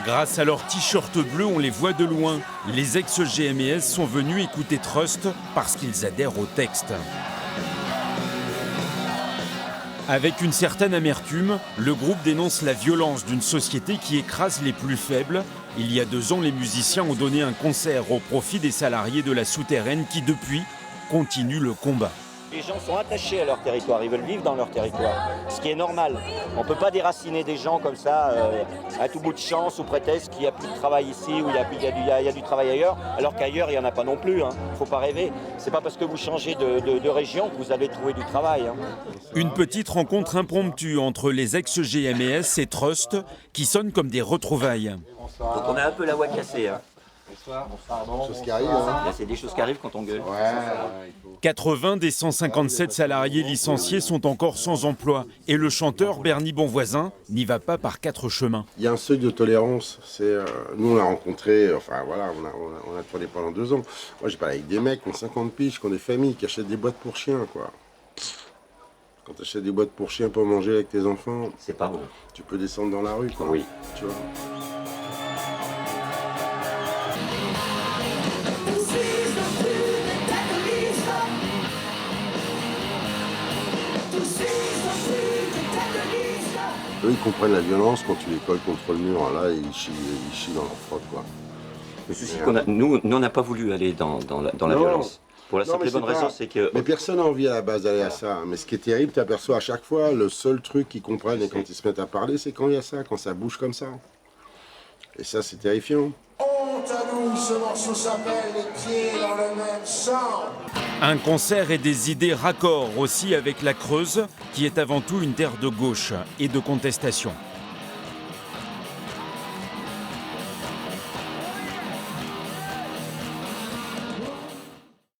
Grâce à leur t-shirt bleu, on les voit de loin. Les ex-GMS sont venus écouter Trust parce qu'ils adhèrent au texte. Avec une certaine amertume, le groupe dénonce la violence d'une société qui écrase les plus faibles. Il y a 2 ans, les musiciens ont donné un concert au profit des salariés de la souterraine qui, depuis, continuent le combat. Les gens sont attachés à leur territoire, ils veulent vivre dans leur territoire, ce qui est normal. On ne peut pas déraciner des gens comme ça à tout bout de champ sous prétexte qu'il n'y a plus de travail ici ou il y a du travail ailleurs, alors qu'ailleurs il n'y en a pas non plus. Il ne faut pas rêver. Ce n'est pas parce que vous changez de région que vous allez trouver du travail. Une petite rencontre impromptue entre les ex-GMS et Trust qui sonne comme des retrouvailles. Donc on a un peu la voix cassée. Choses qui arrivent, hein. Là, c'est des choses qui arrivent quand on gueule. 80 des 157 salariés licenciés sont encore sans emploi. Et le chanteur Bernie Bonvoisin n'y va pas par 4 chemins. Il y a un seuil de tolérance. Nous, on l'a rencontré, enfin voilà, on a tourné pendant 2 ans. Moi, j'ai parlé avec des mecs qui ont 50 piges, qui ont des familles, qui achètent des boîtes pour chiens, quoi. Quand tu achètes des boîtes pour chiens pour manger avec tes enfants, C'est pas bon. tu peux descendre dans la rue, quoi. Oui. Tu vois. Eux, ils comprennent la violence quand tu les colles contre le mur. Là, ils chient dans leur frotte, quoi. Le souci, nous, on n'a pas voulu aller dans la violence. Pour la simple et bonne raison, c'est que... Mais personne n'a envie à la base d'aller à ça. Mais ce qui est terrible, tu aperçois à chaque fois, le seul truc qu'ils comprennent et quand ils se mettent à parler, c'est quand il y a ça, quand ça bouge comme ça. Et ça, c'est terrifiant. Honte à nous, ce morceau s'appelle Les pieds dans le même sang. Un concert et des idées raccords aussi avec la Creuse, qui est avant tout une terre de gauche et de contestation.